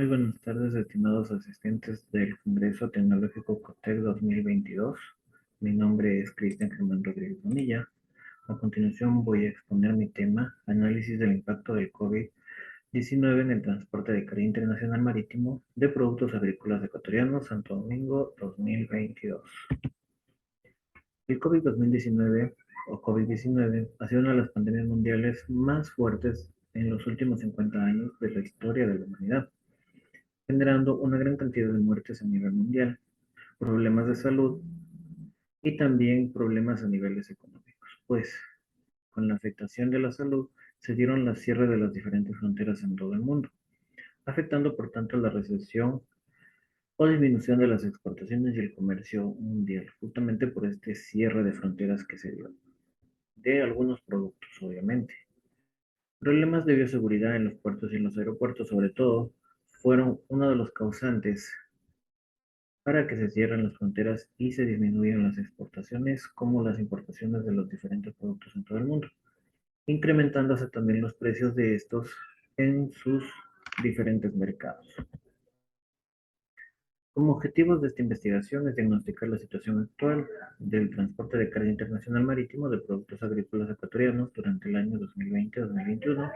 Muy buenas tardes, estimados asistentes del Congreso Tecnológico COTEC 2022. Mi nombre es Cristian Germán Rodríguez Bonilla. A continuación voy a exponer mi tema, análisis del impacto del COVID-19 en el transporte de carga internacional marítimo de productos agrícolas ecuatorianos, Santo Domingo 2022. El COVID-19 ha sido una de las pandemias mundiales más fuertes en los últimos 50 años de la historia de la humanidad, generando una gran cantidad de muertes a nivel mundial, problemas de salud y también problemas a niveles económicos, pues con la afectación de la salud se dieron las cierres de las diferentes fronteras en todo el mundo, afectando por tanto la recesión o disminución de las exportaciones y el comercio mundial, justamente por este cierre de fronteras que se dio, de algunos productos, obviamente. Problemas de bioseguridad en los puertos y en los aeropuertos, sobre todo, fueron uno de los causantes para que se cierren las fronteras y se disminuyan las exportaciones como las importaciones de los diferentes productos en todo el mundo, incrementándose también los precios de estos en sus diferentes mercados. Como objetivos de esta investigación es diagnosticar la situación actual del transporte de carga internacional marítimo de productos agrícolas ecuatorianos durante el año 2020-2021,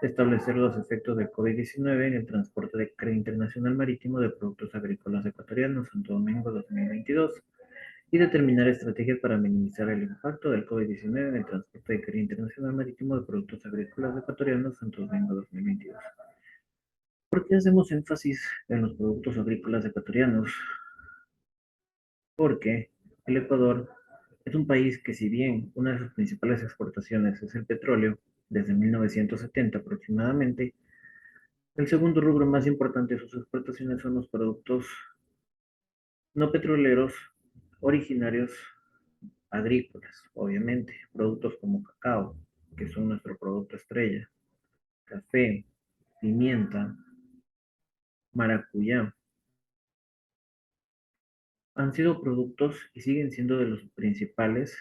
establecer los efectos del COVID-19 en el transporte de carga internacional marítimo de productos agrícolas ecuatorianos Santo Domingo 2022 y determinar estrategias para minimizar el impacto del COVID-19 en el transporte de carga internacional marítimo de productos agrícolas ecuatorianos Santo Domingo 2022. ¿Por qué hacemos énfasis en los productos agrícolas ecuatorianos? Porque el Ecuador es un país que, si bien una de sus principales exportaciones es el petróleo, desde 1970 aproximadamente, el segundo rubro más importante de sus exportaciones son los productos no petroleros originarios agrícolas, obviamente, productos como cacao, que son nuestro producto estrella, café, pimienta, maracuyá, han sido productos y siguen siendo de los principales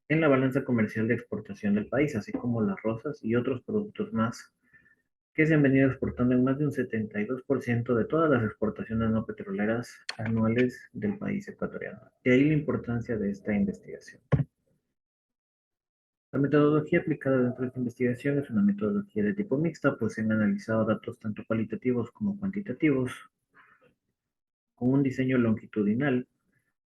en la balanza comercial de exportación del país, así como las rosas y otros productos más que se han venido exportando en más de un 72% de todas las exportaciones no petroleras anuales del país ecuatoriano. De ahí la importancia de esta investigación. La metodología aplicada dentro de esta investigación es una metodología de tipo mixta, pues se han analizado datos tanto cualitativos como cuantitativos, con un diseño longitudinal,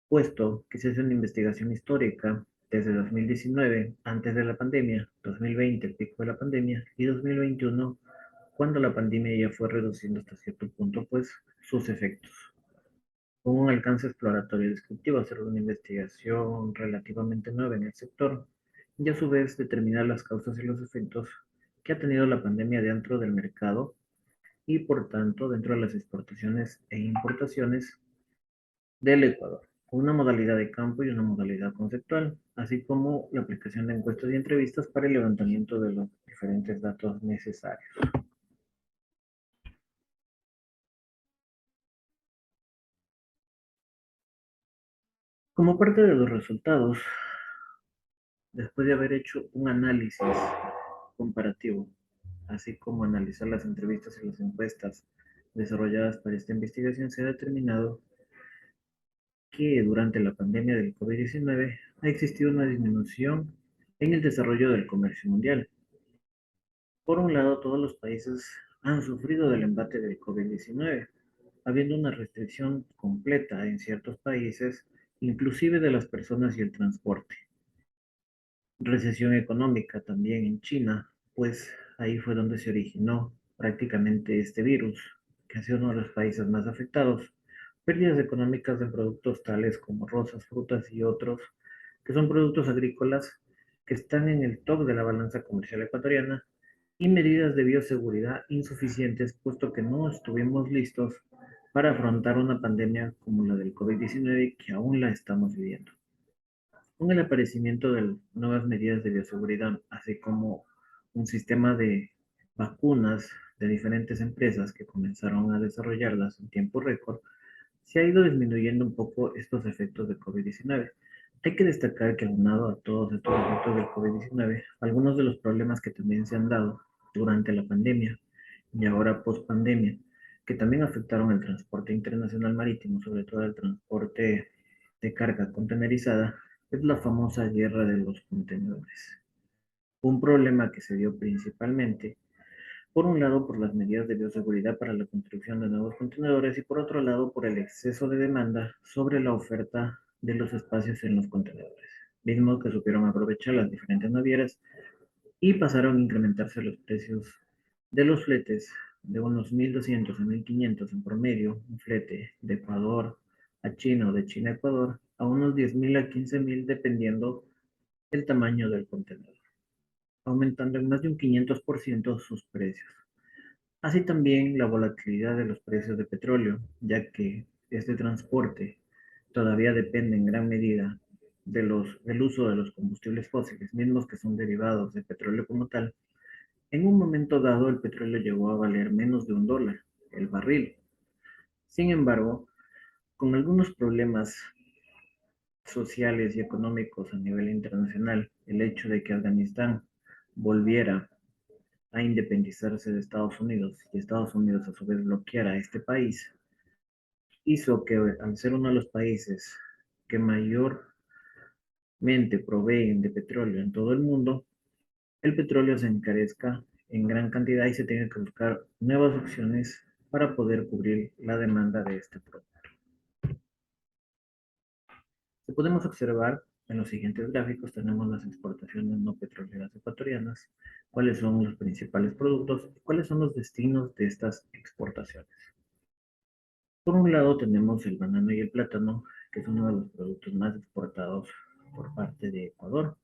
puesto que se hace una investigación histórica desde 2019, antes de la pandemia, 2020, el pico de la pandemia, y 2021, cuando la pandemia ya fue reduciendo hasta cierto punto, pues, sus efectos. Con un alcance exploratorio descriptivo, hacer una investigación relativamente nueva en el sector y a su vez determinar las causas y los efectos que ha tenido la pandemia dentro del mercado y por tanto dentro de las exportaciones e importaciones del Ecuador, con una modalidad de campo y una modalidad conceptual, así como la aplicación de encuestas y entrevistas para el levantamiento de los diferentes datos necesarios. Como parte de los resultados, después de haber hecho un análisis comparativo, así como analizar las entrevistas y las encuestas desarrolladas para esta investigación, se ha determinado que durante la pandemia del COVID-19 ha existido una disminución en el desarrollo del comercio mundial. Por un lado, todos los países han sufrido del embate del COVID-19, habiendo una restricción completa en ciertos países, inclusive de las personas y el transporte. Recesión económica también en China, pues ahí fue donde se originó prácticamente este virus, que ha sido uno de los países más afectados. Pérdidas económicas de productos tales como rosas, frutas y otros, que son productos agrícolas que están en el top de la balanza comercial ecuatoriana, y medidas de bioseguridad insuficientes, puesto que no estuvimos listos para afrontar una pandemia como la del COVID-19 que aún la estamos viviendo. Con el aparecimiento de nuevas medidas de bioseguridad, así como un sistema de vacunas de diferentes empresas que comenzaron a desarrollarlas en tiempo récord, se ha ido disminuyendo un poco estos efectos de COVID-19. Hay que destacar que aunado a todos estos efectos del COVID-19, algunos de los problemas que también se han dado durante la pandemia y ahora post pandemia, que también afectaron el transporte internacional marítimo, sobre todo el transporte de carga contenerizada, es la famosa guerra de los contenedores. Un problema que se dio principalmente, por un lado, por las medidas de bioseguridad para la construcción de nuevos contenedores y por otro lado, por el exceso de demanda sobre la oferta de los espacios en los contenedores, mismos que supieron aprovechar las diferentes navieras y pasaron a incrementarse los precios de los fletes de unos 1.200 a 1.500 en promedio, un flete de Ecuador a China o de China a Ecuador, a unos 10.000 a 15.000 dependiendo el tamaño del contenedor, aumentando en más de un 500% sus precios. Así también la volatilidad de los precios de petróleo, ya que este transporte todavía depende en gran medida del uso de los combustibles fósiles, mismos que son derivados de petróleo como tal. En un momento dado, el petróleo llegó a valer menos de $1 el barril. Sin embargo, con algunos problemas sociales y económicos a nivel internacional, el hecho de que Afganistán volviera a independizarse de Estados Unidos y Estados Unidos a su vez bloqueara a este país, hizo que al ser uno de los países que mayormente proveen de petróleo en todo el mundo, el petróleo se encarezca en gran cantidad y se tenga que buscar nuevas opciones para poder cubrir la demanda de este producto. Si podemos observar en los siguientes gráficos, tenemos las exportaciones no petroleras ecuatorianas, cuáles son los principales productos y cuáles son los destinos de estas exportaciones. Por un lado tenemos el banano y el plátano, que es uno de los productos más exportados por parte de Ecuador,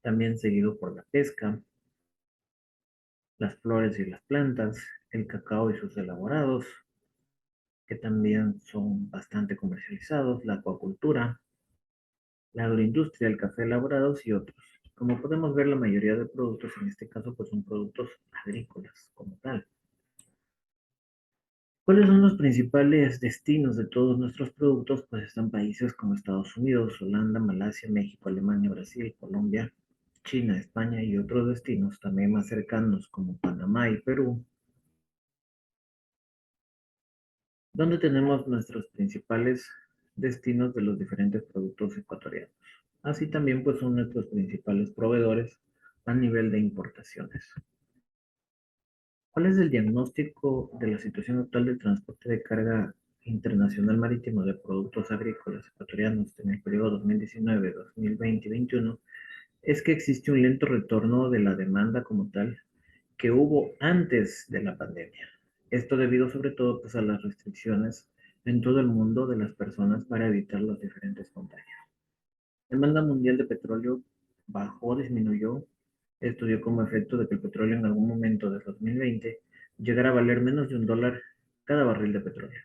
también seguido por la pesca, las flores y las plantas, el cacao y sus elaborados, que también son bastante comercializados, la acuacultura, la agroindustria, el café elaborados y otros. Como podemos ver, la mayoría de productos, en este caso, pues son productos agrícolas como tal. ¿Cuáles son los principales destinos de todos nuestros productos? Pues están países como Estados Unidos, Holanda, Malasia, México, Alemania, Brasil, Colombia, China, España y otros destinos también más cercanos como Panamá y Perú, donde tenemos nuestros principales destinos de los diferentes productos ecuatorianos. Así también pues son nuestros principales proveedores a nivel de importaciones. ¿Cuál es el diagnóstico de la situación actual del transporte de carga internacional marítimo de productos agrícolas ecuatorianos en el periodo 2019, 2020 y 2021? Es que existe un lento retorno de la demanda como tal que hubo antes de la pandemia. Esto debido sobre todo pues, a las restricciones en todo el mundo de las personas para evitar los diferentes contagios. La demanda mundial de petróleo bajó, disminuyó. Esto dio como efecto de que el petróleo en algún momento de 2020 llegara a valer menos de $1 cada barril de petróleo.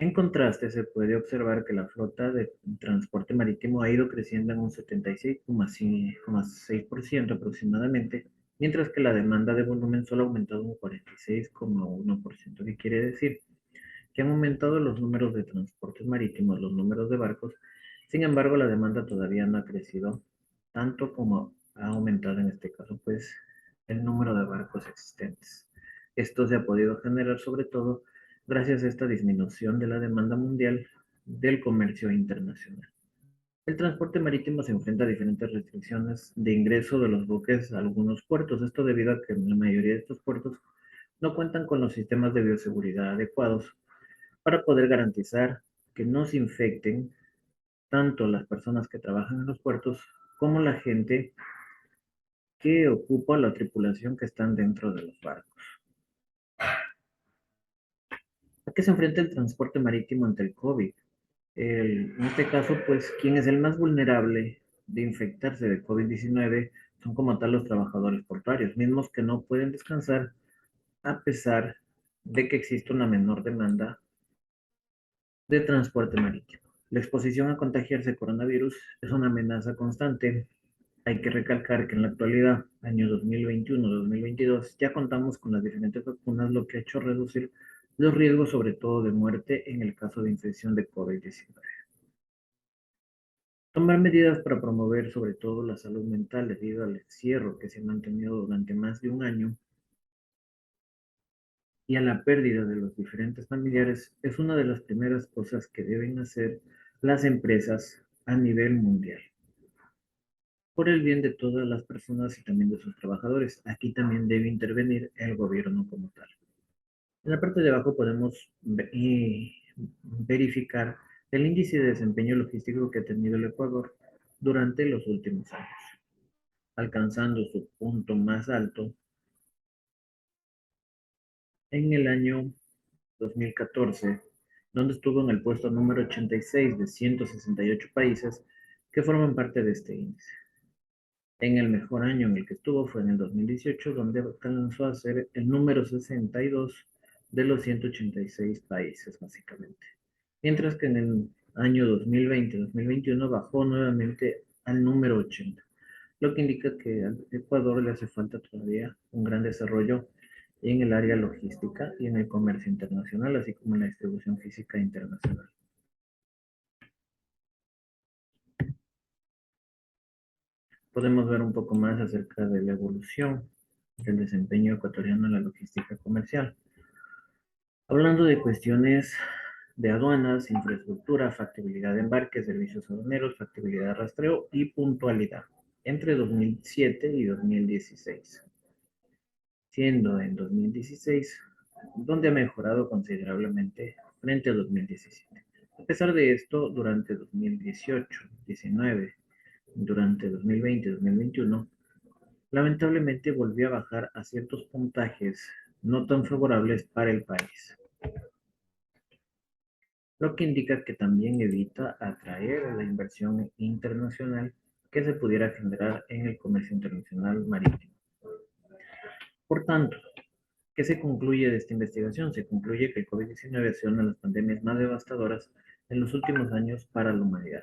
En contraste, se puede observar que la flota de transporte marítimo ha ido creciendo en un 76,6% aproximadamente, mientras que la demanda de volumen solo ha aumentado un 46,1%. ¿Qué quiere decir? Que han aumentado los números de transportes marítimos, los números de barcos. Sin embargo, la demanda todavía no ha crecido tanto como ha aumentado en este caso, pues, el número de barcos existentes. Esto se ha podido generar sobre todo gracias a esta disminución de la demanda mundial del comercio internacional. El transporte marítimo se enfrenta a diferentes restricciones de ingreso de los buques a algunos puertos. Esto debido a que la mayoría de estos puertos no cuentan con los sistemas de bioseguridad adecuados para poder garantizar que no se infecten tanto las personas que trabajan en los puertos como la gente que ocupa la tripulación que están dentro de los barcos. ¿A qué se enfrenta el transporte marítimo ante el COVID? En este caso, pues, quien es el más vulnerable de infectarse de COVID-19 son como tal los trabajadores portuarios, mismos que no pueden descansar a pesar de que existe una menor demanda de transporte marítimo. La exposición a contagiarse de coronavirus es una amenaza constante. Hay que recalcar que en la actualidad, año 2021-2022, ya contamos con las diferentes vacunas, lo que ha hecho reducir los riesgos, sobre todo de muerte, en el caso de infección de COVID-19. Tomar medidas para promover sobre todo la salud mental debido al encierro que se ha mantenido durante más de un año y a la pérdida de los diferentes familiares es una de las primeras cosas que deben hacer las empresas a nivel mundial, por el bien de todas las personas y también de sus trabajadores. Aquí también debe intervenir el gobierno como tal. En la parte de abajo podemos verificar el índice de desempeño logístico que ha tenido el Ecuador durante los últimos años, alcanzando su punto más alto en el año 2014, donde estuvo en el puesto número 86 de 168 países que forman parte de este índice. En el mejor año en el que estuvo fue en el 2018, donde alcanzó a ser el número 62 de los 186 países, básicamente. Mientras que en el año 2020-2021 bajó nuevamente al número 80, lo que indica que al Ecuador le hace falta todavía un gran desarrollo en el área logística y en el comercio internacional, así como en la distribución física internacional. Podemos ver un poco más acerca de la evolución del desempeño ecuatoriano en la logística comercial. Hablando de cuestiones de aduanas, infraestructura, factibilidad de embarque, servicios aduaneros, factibilidad de rastreo y puntualidad entre 2007 y 2016, siendo en 2016 donde ha mejorado considerablemente frente a 2017. A pesar de esto, durante 2018, 19, durante 2020 y 2021, lamentablemente volvió a bajar a ciertos puntajes no tan favorables para el país, lo que indica que también evita atraer la inversión internacional que se pudiera generar en el comercio internacional marítimo. Por tanto, ¿qué se concluye de esta investigación? Se concluye que el COVID-19 ha sido una de las pandemias más devastadoras en los últimos años para la humanidad.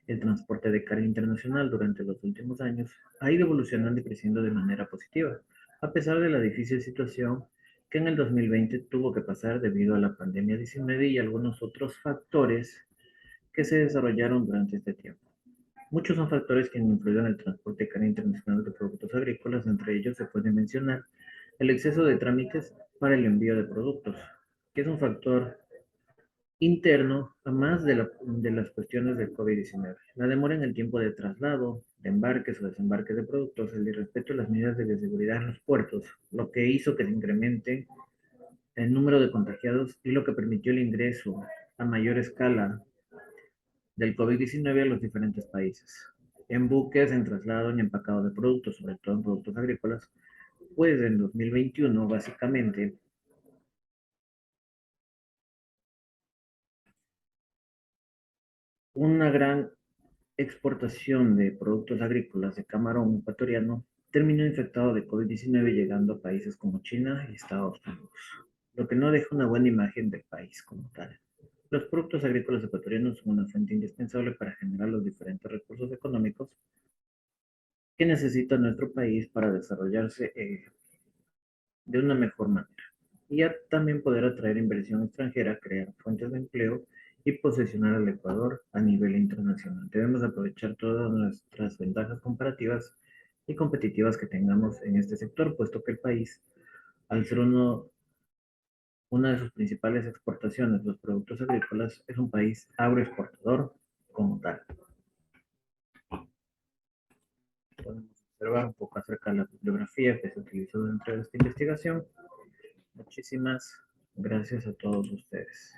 El transporte de carga internacional durante los últimos años ha ido evolucionando y creciendo de manera positiva, a pesar de la difícil situación que en el 2020 tuvo que pasar debido a la pandemia 19 y algunos otros factores que se desarrollaron durante este tiempo. Muchos son factores que han influido en el transporte de carga internacional de productos agrícolas, entre ellos se puede mencionar el exceso de trámites para el envío de productos, que es un factor interno a más de las cuestiones del COVID-19. La demora en el tiempo de traslado, de embarques o desembarques de productos, el irrespeto de las medidas de bioseguridad en los puertos, lo que hizo que se incremente el número de contagiados y lo que permitió el ingreso a mayor escala del COVID-19 a los diferentes países. En buques, en traslado, en empacado de productos, sobre todo en productos agrícolas, pues en 2021 básicamente una gran exportación de productos agrícolas de camarón ecuatoriano terminó infectado de COVID-19 llegando a países como China y Estados Unidos, lo que no deja una buena imagen del país como tal. Los productos agrícolas ecuatorianos son una fuente indispensable para generar los diferentes recursos económicos que necesita nuestro país para desarrollarse de una mejor manera. Y también poder atraer inversión extranjera, crear fuentes de empleo y posicionar al Ecuador a nivel internacional. Debemos aprovechar todas nuestras ventajas comparativas y competitivas que tengamos en este sector, puesto que el país, al ser una de sus principales exportaciones, los productos agrícolas, es un país agroexportador como tal. Podemos observar un poco acerca de la bibliografía que se utilizó dentro de esta investigación. Muchísimas gracias a todos ustedes.